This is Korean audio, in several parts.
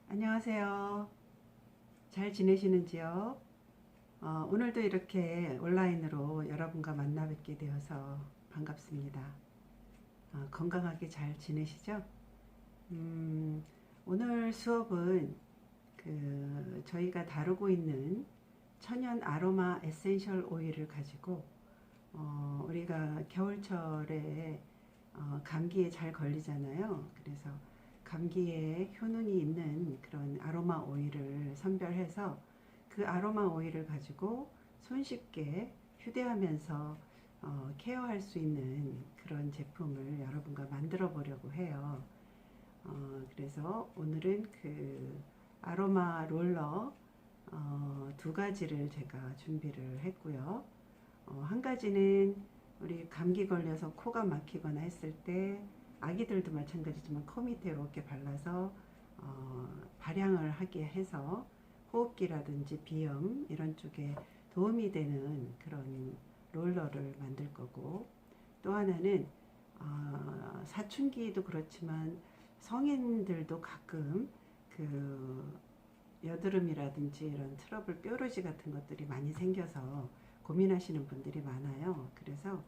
안녕하세요. 잘 지내시는지요? 오늘도 이렇게 온라인으로 여러분과 만나 뵙게 되어서 반갑습니다. 건강하게 잘 지내시죠? 음, 오늘 수업은 저희가 다루고 있는 천연 아로마 에센셜 오일을 가지고 우리가 겨울철에 감기에 잘 걸리잖아요. 그래서 감기에 효능이 있는 그런 아로마 오일을 선별해서 그 아로마 오일을 가지고 손쉽게 휴대하면서 케어할 수 있는 그런 제품을 여러분과 만들어 보려고 해요. 그래서 오늘은 그 아로마 롤러 두 가지를 제가 준비를 했고요. 한 가지는 우리 감기 걸려서 코가 막히거나 했을 때 아기들도 마찬가지지만 코 밑에 이렇게 발라서 발양을 하게 해서 호흡기라든지 비염 이런 쪽에 도움이 되는 그런 롤러를 만들 거고, 또 하나는 사춘기도 그렇지만 성인들도 가끔 그 여드름이라든지 이런 트러블 뾰루지 같은 것들이 많이 생겨서 고민하시는 분들이 많아요. 그래서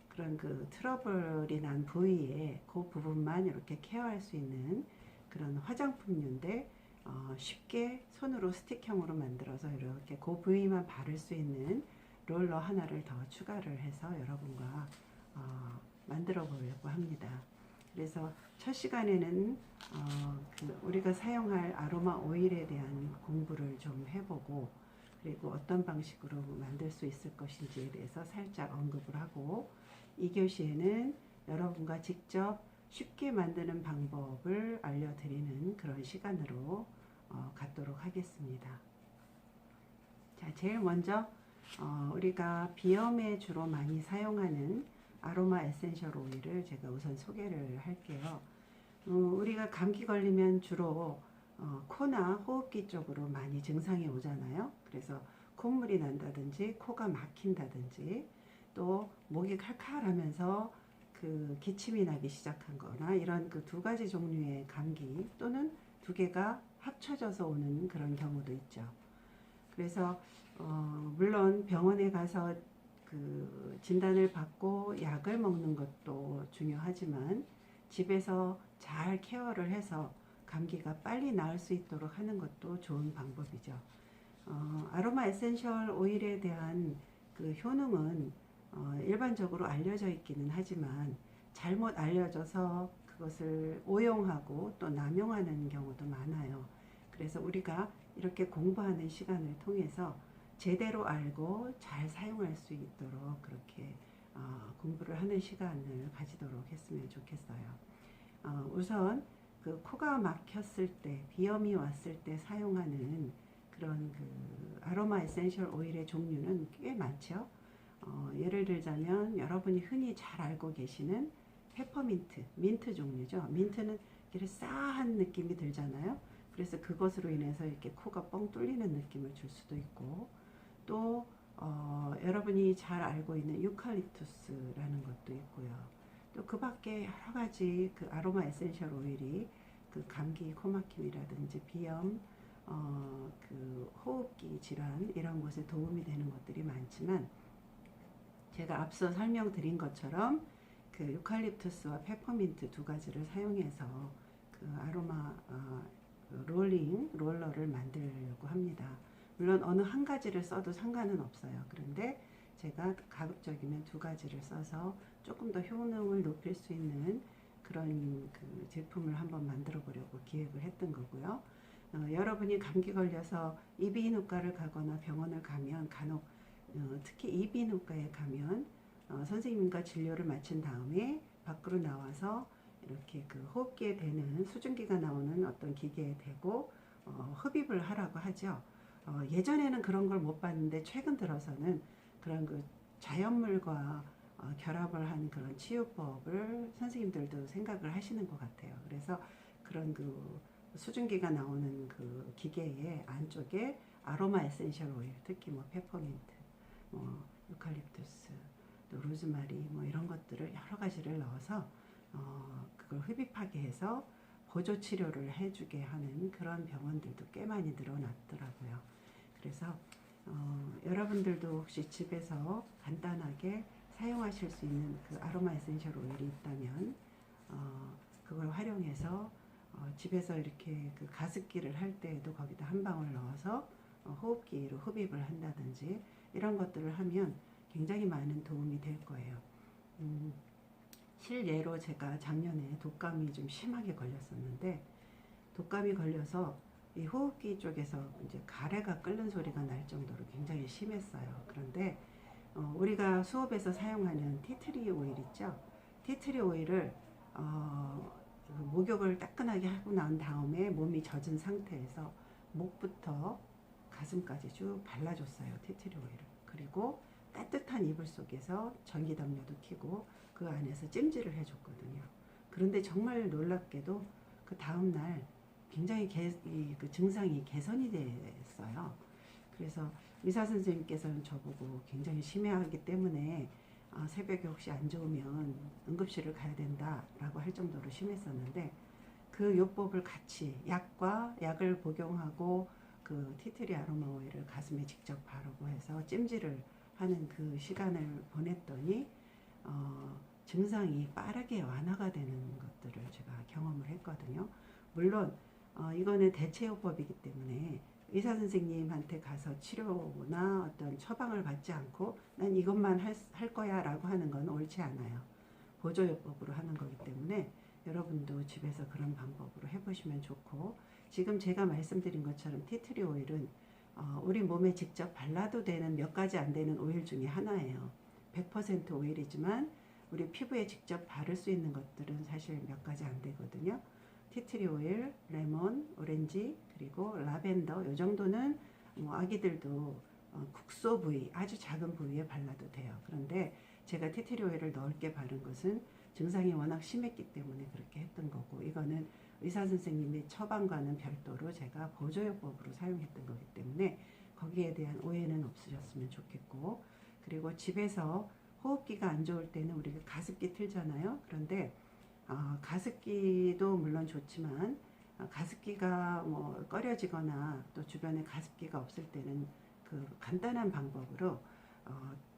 그런 그 트러블이 난 부위에 그 부분만 이렇게 케어할 수 있는 그런 화장품류인데, 쉽게 손으로 스틱형으로 만들어서 이렇게 그 부위만 바를 수 있는 롤러 하나를 더 추가를 해서 여러분과 만들어 보려고 합니다. 그래서 첫 시간에는 우리가 사용할 아로마 오일에 대한 공부를 좀 해보고, 그리고 어떤 방식으로 만들 수 있을 것인지에 대해서 살짝 언급을 하고, 2교시에는 여러분과 직접 쉽게 만드는 방법을 알려드리는 그런 시간으로 갖도록 하겠습니다. 자, 제일 먼저 우리가 비염에 주로 많이 사용하는 아로마 에센셜 오일을 제가 우선 소개를 할게요. 우리가 감기 걸리면 주로 코나 호흡기 쪽으로 많이 증상이 오잖아요. 그래서 콧물이 난다든지 코가 막힌다든지 또 목이 칼칼하면서 그 기침이 나기 시작한 거나 이런 그 두 가지 종류의 감기 또는 두 개가 합쳐져서 오는 그런 경우도 있죠. 그래서 물론 병원에 가서 그 진단을 받고 약을 먹는 것도 중요하지만 집에서 잘 케어를 해서 감기가 빨리 나을 수 있도록 하는 것도 좋은 방법이죠. 아로마 에센셜 오일에 대한 그 효능은 일반적으로 알려져 있기는 하지만 잘못 알려져서 그것을 오용하고 또 남용하는 경우도 많아요. 그래서 우리가 이렇게 공부하는 시간을 통해서 제대로 알고 잘 사용할 수 있도록 그렇게 공부를 하는 시간을 가지도록 했으면 좋겠어요. 우선 그 코가 막혔을 때, 비염이 왔을 때 사용하는 그런 그 아로마 에센셜 오일의 종류는 꽤 많죠. 예를 들자면 여러분이 흔히 잘 알고 계시는 페퍼민트, 민트 종류죠. 민트는 이렇게 싸한 느낌이 들잖아요. 그래서 그것으로 인해서 이렇게 코가 뻥 뚫리는 느낌을 줄 수도 있고, 또 여러분이 잘 알고 있는 유칼립투스라는 것도 있고요. 또 그 밖에 여러 가지 그 아로마 에센셜 오일이 그 감기, 코막힘이라든지 비염, 그 호흡기 질환 이런 것에 도움이 되는 것들이 많지만, 제가 앞서 설명드린 것처럼 그 유칼립투스와 페퍼민트 두 가지를 사용해서 그 아로마 롤러를 만들려고 합니다. 물론 어느 한 가지를 써도 상관은 없어요. 그런데 제가 가급적이면 두 가지를 써서 조금 더 효능을 높일 수 있는 그런 그 제품을 한번 만들어 보려고 기획을 했던 거고요. 여러분이 감기 걸려서 이비인후과를 가거나 병원을 가면 간혹 특히 이비인후과에 가면 선생님과 진료를 마친 다음에 밖으로 나와서 이렇게 그 호흡기에 대는 수증기가 나오는 어떤 기계에 대고 흡입을 하라고 하죠. 예전에는 그런 걸 못 봤는데 최근 들어서는 그런 그 자연물과 결합을 한 그런 치유법을 선생님들도 생각을 하시는 것 같아요. 그래서 그런 그 수증기가 나오는 그 기계의 안쪽에 아로마 에센셜 오일, 특히 뭐 페퍼민트, 뭐 유칼립투스, 또 로즈마리 뭐 이런 것들을 여러 가지를 넣어서 그걸 흡입하게 해서 보조 치료를 해주게 하는 그런 병원들도 꽤 많이 늘어났더라고요. 그래서 여러분들도 혹시 집에서 간단하게 사용하실 수 있는 그 아로마 에센셜 오일이 있다면 그걸 활용해서 집에서 이렇게 그 가습기를 할 때에도 거기다 한 방울 넣어서 호흡기로 흡입을 한다든지 이런 것들을 하면 굉장히 많은 도움이 될 거예요. 실예로 제가 작년에 독감이 좀 심하게 걸렸었는데, 독감이 걸려서 이 호흡기 쪽에서 이제 가래가 끓는 소리가 날 정도로 굉장히 심했어요. 그런데 우리가 수업에서 사용하는 티트리 오일 있죠? 티트리 오일을 목욕을 따끈하게 하고 난 다음에 몸이 젖은 상태에서 목부터 가슴까지 쭉 발라줬어요. 티트리 오일을. 그리고 따뜻한 이불 속에서 전기담요도 켜고 그 안에서 찜질을 해줬거든요. 그런데 정말 놀랍게도 그 다음날 굉장히 그 증상이 개선이 됐어요. 그래서 의사 선생님께서는 저보고 굉장히 심해하기 때문에 새벽에 혹시 안 좋으면 응급실을 가야 된다라고 할 정도로 심했었는데, 그 요법을 같이 약을 복용하고 그 티트리 아로마 오일을 가슴에 직접 바르고 해서 찜질을 하는 그 시간을 보냈더니 증상이 빠르게 완화가 되는 것들을 제가 경험을 했거든요. 물론 이거는 대체요법이기 때문에 의사 선생님한테 가서 치료나 어떤 처방을 받지 않고 난 이것만 할 거야 라고 하는 건 옳지 않아요. 보조요법으로 하는 거기 때문에 여러분도 집에서 그런 방법으로 해보시면 좋고, 지금 제가 말씀드린 것처럼 티트리 오일은 우리 몸에 직접 발라도 되는 몇 가지 안 되는 오일 중에 하나예요. 100% 오일이지만 우리 피부에 직접 바를 수 있는 것들은 사실 몇 가지 안 되거든요. 티트리 오일, 레몬, 오렌지, 그리고 라벤더, 이 정도는 뭐 아기들도 국소 부위, 아주 작은 부위에 발라도 돼요. 그런데 제가 티트리 오일을 넓게 바른 것은 증상이 워낙 심했기 때문에 그렇게 했던 거고, 이거는 의사 선생님의 처방과는 별도로 제가 보조요법으로 사용했던 거기 때문에 거기에 대한 오해는 없으셨으면 좋겠고, 그리고 집에서 호흡기가 안 좋을 때는 우리가 가습기 틀잖아요. 그런데 가습기도 물론 좋지만 가습기가 뭐 꺼려지거나 또 주변에 가습기가 없을 때는 그 간단한 방법으로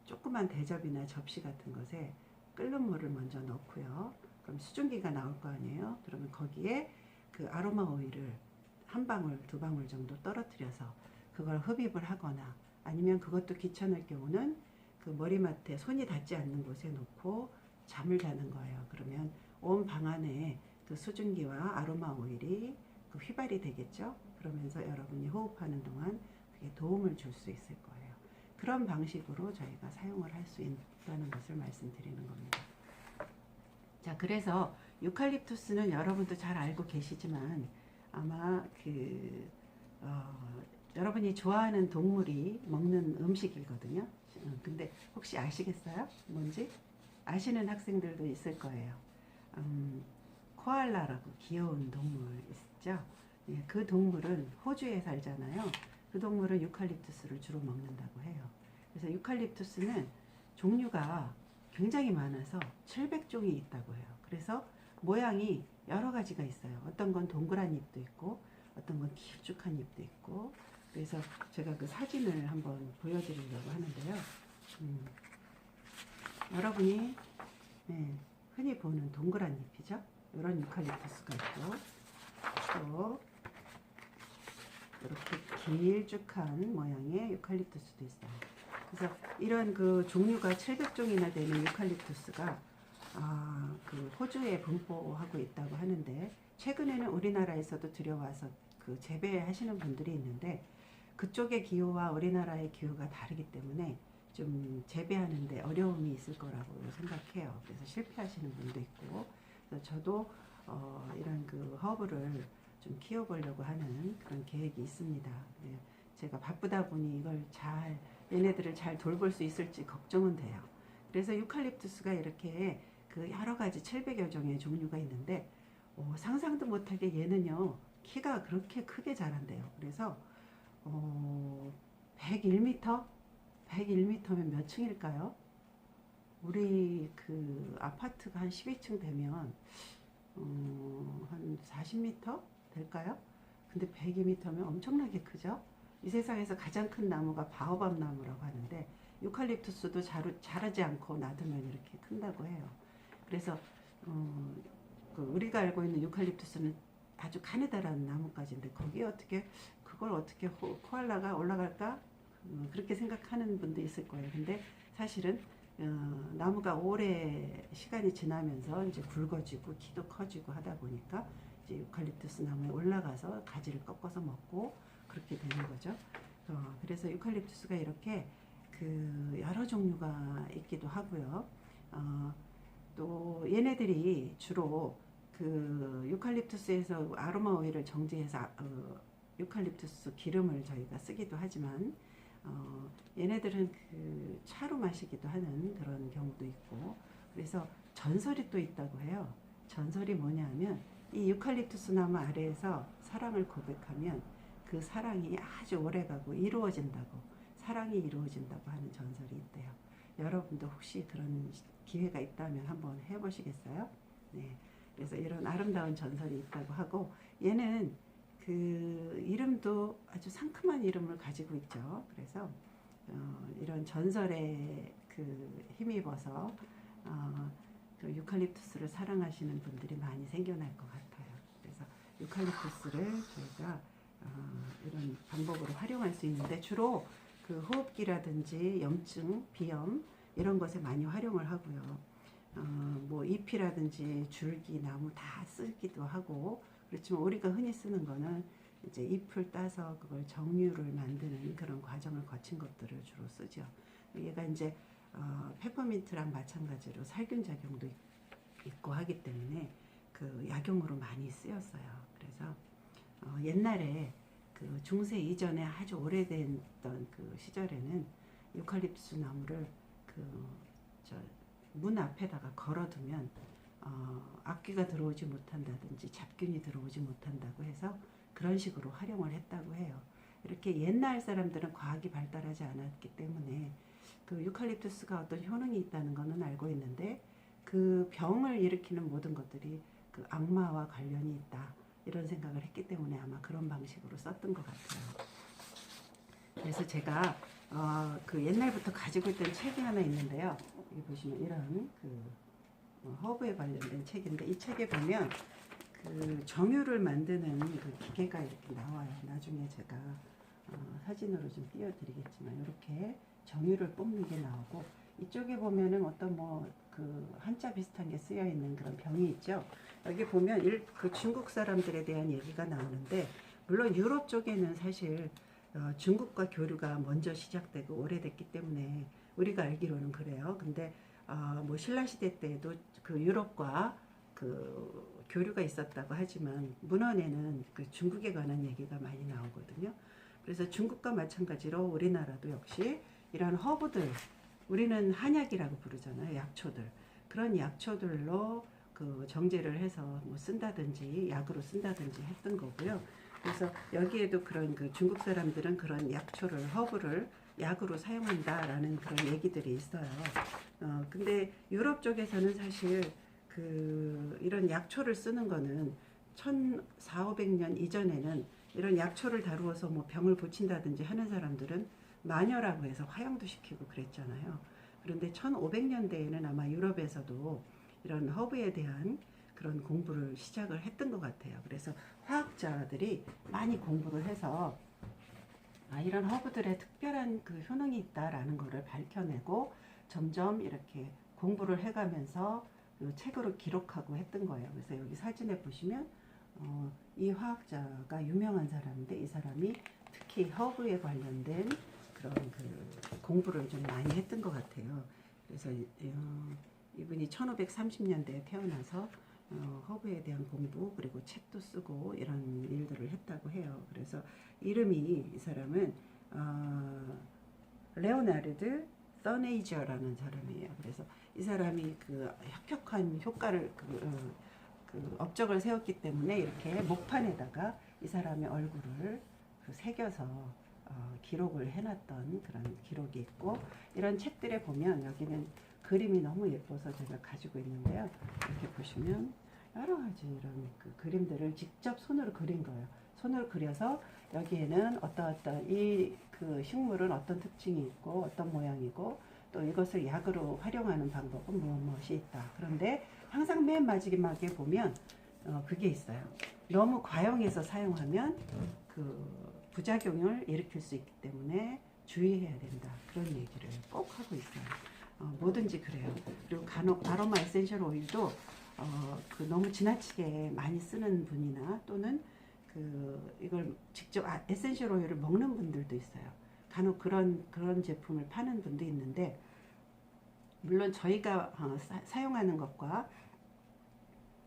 조그만 대접이나 접시 같은 것에 끓는 물을 먼저 넣고요. 그럼 수증기가 나올 거 아니에요. 그러면 거기에 그 아로마 오일을 한 방울, 두 방울 정도 떨어뜨려서 그걸 흡입을 하거나, 아니면 그것도 귀찮을 경우는 그 머리맡에 손이 닿지 않는 곳에 놓고 잠을 자는 거예요. 그러면 온 방 안에 그 수증기와 아로마 오일이 그 휘발이 되겠죠. 그러면서 여러분이 호흡하는 동안 그게 도움을 줄 수 있을 거예요. 그런 방식으로 저희가 사용을 할 수 있다는 것을 말씀드리는 겁니다. 자, 그래서 유칼립투스는 여러분도 잘 알고 계시지만 아마 여러분이 좋아하는 동물이 먹는 음식이거든요. 근데 혹시 아시겠어요? 뭔지? 아시는 학생들도 있을 거예요. 코알라라고 귀여운 동물 있죠? 예, 그 동물은 호주에 살잖아요. 그 동물은 유칼립투스를 주로 먹는다고 해요. 그래서 유칼립투스는 종류가 굉장히 많아서 700종이 있다고 해요. 그래서 모양이 여러 가지가 있어요. 어떤 건 동그란 잎도 있고, 어떤 건 길쭉한 잎도 있고. 그래서 제가 그 사진을 한번 보여드리려고 하는데요. 여러분이 흔히 보는 동그란 잎이죠. 이런 유칼립투스가 있고, 또 이렇게 길쭉한 모양의 유칼립투스도 있어요. 그래서 이런 그 종류가 700종이나 되는 유칼립투스가 그 호주에 분포하고 있다고 하는데, 최근에는 우리나라에서도 들여와서 그 재배하시는 분들이 있는데, 그쪽의 기후와 우리나라의 기후가 다르기 때문에 좀 재배하는데 어려움이 있을 거라고 생각해요. 그래서 실패하시는 분도 있고, 그래서 저도 이런 그 허브를 좀 키워보려고 하는 그런 계획이 있습니다. 제가 바쁘다 보니 이걸 얘네들을 잘 돌볼 수 있을지 걱정은 돼요. 그래서 유칼립투스가 이렇게 그 여러 가지 700여 종의 종류가 있는데, 상상도 못하게 얘는요, 키가 그렇게 크게 자란대요. 그래서 101m? 101m면 몇 층일까요? 우리 그 아파트가 한 12층 되면 한 40m 될까요? 근데 102m면 엄청나게 크죠? 이 세상에서 가장 큰 나무가 바오밥 나무라고 하는데 유칼립투스도 자라지 않고 놔두면 이렇게 큰다고 해요. 그래서 우리가 알고 있는 유칼립투스는 아주 가느다란 나뭇가지인데 거기에 그걸 어떻게 코알라가 올라갈까? 그렇게 생각하는 분도 있을 거예요. 근데 사실은 나무가 오래 시간이 지나면서 이제 굵어지고 키도 커지고 하다 보니까 이제 유칼립투스 나무에 올라가서 가지를 꺾어서 먹고 그렇게 되는 거죠. 그래서 유칼립투스가 이렇게 여러 종류가 있기도 하고요. 또 얘네들이 주로 유칼립투스에서 아로마 오일을 정제해서 유칼립투스 기름을 저희가 쓰기도 하지만 얘네들은 차로 마시기도 하는 그런 경우도 있고, 그래서 전설이 또 있다고 해요. 전설이 뭐냐면 이 유칼립투스 나무 아래에서 사랑을 고백하면 그 사랑이 아주 오래가고 사랑이 이루어진다고 하는 전설이 있대요. 여러분도 혹시 그런 기회가 있다면 한번 해보시겠어요? 네. 그래서 이런 아름다운 전설이 있다고 하고, 얘는 이름도 아주 상큼한 이름을 가지고 있죠. 그래서 이런 전설에 힘입어서 유칼립투스를 사랑하시는 분들이 많이 생겨날 것 같아요. 그래서 유칼립투스를 저희가 이런 방법으로 활용할 수 있는데 주로 호흡기라든지 염증, 비염 이런 것에 많이 활용을 하고요. 뭐 잎이라든지 줄기, 나무 다 쓰기도 하고, 그렇지만 우리가 흔히 쓰는 거는 이제 잎을 따서 그걸 정유를 만드는 그런 과정을 거친 것들을 주로 쓰죠. 얘가 이제 페퍼민트랑 마찬가지로 살균 작용도 있고 하기 때문에 약용으로 많이 쓰였어요. 그래서 옛날에 중세 이전에 아주 오래됐던 시절에는 유칼립투스 나무를 문 앞에다가 걸어두면 악귀가 들어오지 못한다든지 잡균이 들어오지 못한다고 해서 그런 식으로 활용을 했다고 해요. 이렇게 옛날 사람들은 과학이 발달하지 않았기 때문에 유칼립투스가 어떤 효능이 있다는 것은 알고 있는데 병을 일으키는 모든 것들이 악마와 관련이 있다 이런 생각을 했기 때문에 아마 그런 방식으로 썼던 것 같아요. 그래서 제가 옛날부터 가지고 있던 책이 하나 있는데요. 여기 보시면 이런 허브에 관련된 책인데, 이 책에 보면 정유를 만드는 기계가 이렇게 나와요. 나중에 제가 사진으로 좀 띄워드리겠지만 이렇게 정유를 뽑는 게 나오고, 이쪽에 보면은 어떤 한자 비슷한 게 쓰여 있는 그런 병이 있죠. 여기 보면 중국 사람들에 대한 얘기가 나오는데, 물론 유럽 쪽에는 사실 중국과 교류가 먼저 시작되고 오래됐기 때문에 우리가 알기로는 그래요. 근데 뭐 신라 시대 때에도 유럽과 교류가 있었다고 하지만 문헌에는 중국에 관한 얘기가 많이 나오거든요. 그래서 중국과 마찬가지로 우리나라도 역시 이런 허브들, 우리는 한약이라고 부르잖아요. 약초들. 그런 약초들로 정제를 해서 뭐 쓴다든지 약으로 쓴다든지 했던 거고요. 그래서 여기에도 그런 중국 사람들은 그런 약초를, 허브를 약으로 사용한다라는 그런 얘기들이 있어요. 근데 유럽 쪽에서는 사실 이런 약초를 쓰는 거는 1400~500년 이전에는 이런 약초를 다루어서 뭐 병을 고친다든지 하는 사람들은 마녀라고 해서 화형도 시키고 그랬잖아요. 그런데 1500년대에는 아마 유럽에서도 이런 허브에 대한 그런 공부를 시작을 했던 것 같아요. 그래서 화학자들이 많이 공부를 해서 이런 허브들의 특별한 효능이 있다라는 것을 밝혀내고 점점 이렇게 공부를 해가면서 책으로 기록하고 했던 거예요. 그래서 여기 사진에 보시면 이 화학자가 유명한 사람인데, 이 사람이 특히 허브에 관련된 그런 공부를 좀 많이 했던 것 같아요. 그래서 이분이 1530년대에 태어나서 허브에 대한 공부, 그리고 책도 쓰고 이런 일들을 했다고 해요. 그래서 이름이, 이 사람은 레오나르드 서네이저라는 사람이에요. 그래서 이 사람이 혁혁한 효과를 업적을 세웠기 때문에 이렇게 목판에다가 이 사람의 얼굴을 새겨서 기록을 해놨던 그런 기록이 있고, 이런 책들에 보면 여기는 그림이 너무 예뻐서 제가 가지고 있는데요. 이렇게 보시면 여러 가지 이런 그 그림들을 직접 손으로 그린 거예요. 손으로 그려서 여기에는 어떤 이 그 식물은 어떤 특징이 있고 어떤 모양이고 또 이것을 약으로 활용하는 방법은 무엇이 있다. 그런데 항상 맨 마지막에 보면 그게 있어요. 너무 과용해서 사용하면 그 부작용을 일으킬 수 있기 때문에 주의해야 된다. 그런 얘기를 꼭 하고 있어요. 뭐든지 그래요. 그리고 간혹 아로마 에센셜 오일도 그 너무 지나치게 많이 쓰는 분이나 또는 그 이걸 직접 에센셜 오일을 먹는 분들도 있어요. 간혹 그런 제품을 파는 분도 있는데 물론 저희가 사용하는 것과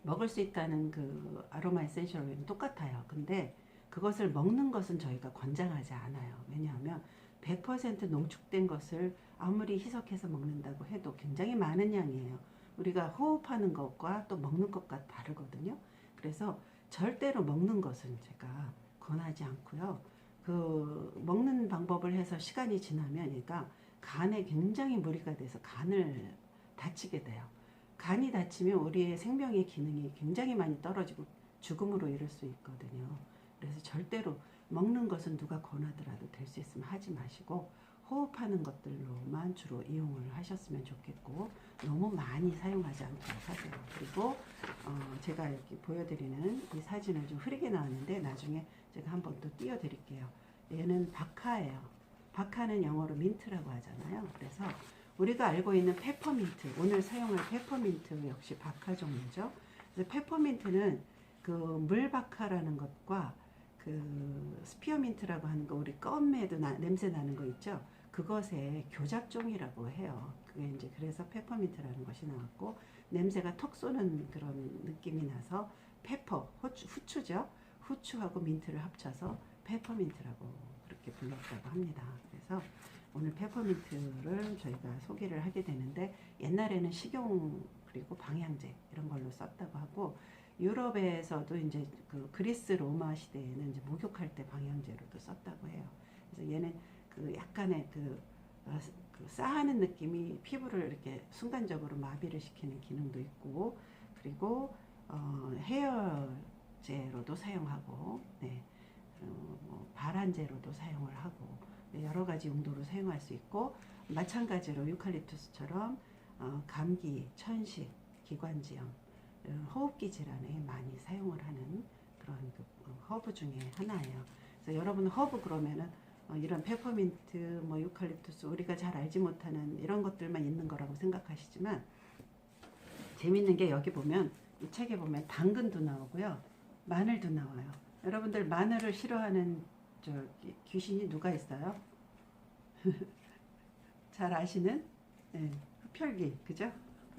먹을 수 있다는 그 아로마 에센셜 오일은 똑같아요. 근데 그것을 먹는 것은 저희가 권장하지 않아요. 왜냐하면 100% 농축된 것을 아무리 희석해서 먹는다고 해도 굉장히 많은 양이에요. 우리가 호흡하는 것과 또 먹는 것과 다르거든요. 그래서 절대로 먹는 것은 제가 권하지 않고요. 그 먹는 방법을 해서 시간이 지나면 얘가 간에 굉장히 무리가 돼서 간을 다치게 돼요. 간이 다치면 우리의 생명의 기능이 굉장히 많이 떨어지고 죽음으로 이를 수 있거든요. 그래서 절대로 먹는 것은 누가 권하더라도 될 수 있으면 하지 마시고 호흡하는 것들로만 주로 이용을 하셨으면 좋겠고 너무 많이 사용하지 않도록 하세요. 그리고 제가 이렇게 보여드리는 이 사진은 좀 흐리게 나왔는데 나중에 제가 한번 또 띄워드릴게요. 얘는 바카예요. 바카는 영어로 민트라고 하잖아요. 그래서 우리가 알고 있는 페퍼민트, 오늘 사용할 페퍼민트 역시 바카 종류죠. 그래서 페퍼민트는 그 물바카라는 것과 그 스피어민트라고 하는 거 우리 껌에도 냄새 나는 거 있죠. 그것의 교잡종이라고 해요. 그게 이제 그래서 페퍼민트라는 것이 나왔고 냄새가 턱 쏘는 그런 느낌이 나서 페퍼, 후추죠. 후추하고 민트를 합쳐서 페퍼민트라고 그렇게 불렀다고 합니다. 그래서 오늘 페퍼민트를 저희가 소개를 하게 되는데 옛날에는 식용 그리고 방향제 이런 걸로 썼다고 하고 유럽에서도 이제 그 그리스 로마 시대에는 이제 목욕할 때 방향제로도 썼다고 해요. 그래서 얘는 그 약간의 그 싸하는 느낌이 피부를 이렇게 순간적으로 마비를 시키는 기능도 있고 그리고 헤어제로도 사용하고 네, 뭐 발한제로도 사용을 하고 여러 가지 용도로 사용할 수 있고 마찬가지로 유칼립투스처럼 감기, 천식, 기관지염, 호흡기 질환에 많이 사용을 하는 그런 그 허브 중에 하나예요. 그래서 여러분 허브 그러면은 이런 페퍼민트, 뭐 유칼립투스 우리가 잘 알지 못하는 이런 것들만 있는 거라고 생각하시지만 재밌는 게 여기 보면 이 책에 보면 당근도 나오고요, 마늘도 나와요. 여러분들 마늘을 싫어하는 귀신이 누가 있어요? 잘 아시는 흡혈귀, 그죠?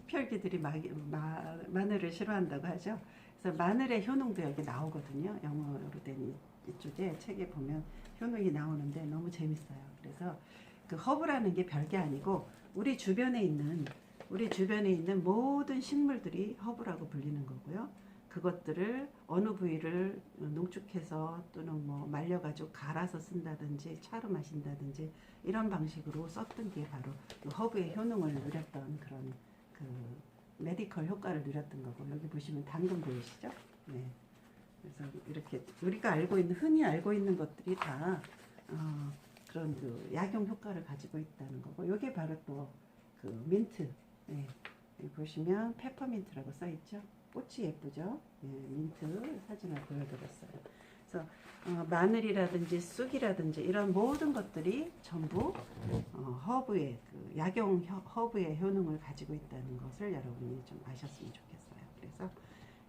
흡혈귀들이 마늘을 싫어한다고 하죠. 그래서 마늘의 효능도 여기 나오거든요. 영어로 된 이쪽에 책에 보면 효능이 나오는데 너무 재밌어요. 그래서 그 허브라는 게 별게 아니고 우리 주변에 있는 모든 식물들이 허브라고 불리는 거고요. 그것들을 어느 부위를 농축해서 또는 뭐 말려가지고 갈아서 쓴다든지 차로 마신다든지 이런 방식으로 썼던 게 바로 그 허브의 효능을 누렸던 그런 그 메디컬 효과를 누렸던 거고 여기 보시면 당근 보이시죠? 네. 그래서 이렇게 우리가 흔히 알고 있는 것들이 다 그런 그 약용 효과를 가지고 있다는 거고 이게 바로 또 그 민트. 네. 여기 보시면 페퍼민트라고 써 있죠? 꽃이 예쁘죠? 예, 민트 사진을 보여드렸어요. 그래서 마늘이라든지 쑥이라든지 이런 모든 것들이 전부 허브의 그 약용 허브의 효능을 가지고 있다는 것을 여러분이 좀 아셨으면 좋겠어요. 그래서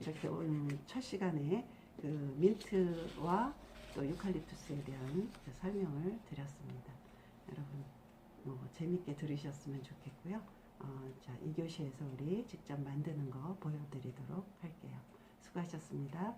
이렇게 오늘 첫 시간에 그 민트와 또 유칼립투스에 대한 그 설명을 드렸습니다. 여러분 재밌게 들으셨으면 좋겠고요. 자, 2교시에서 우리 직접 만드는 거 보여드리도록 할게요. 수고하셨습니다.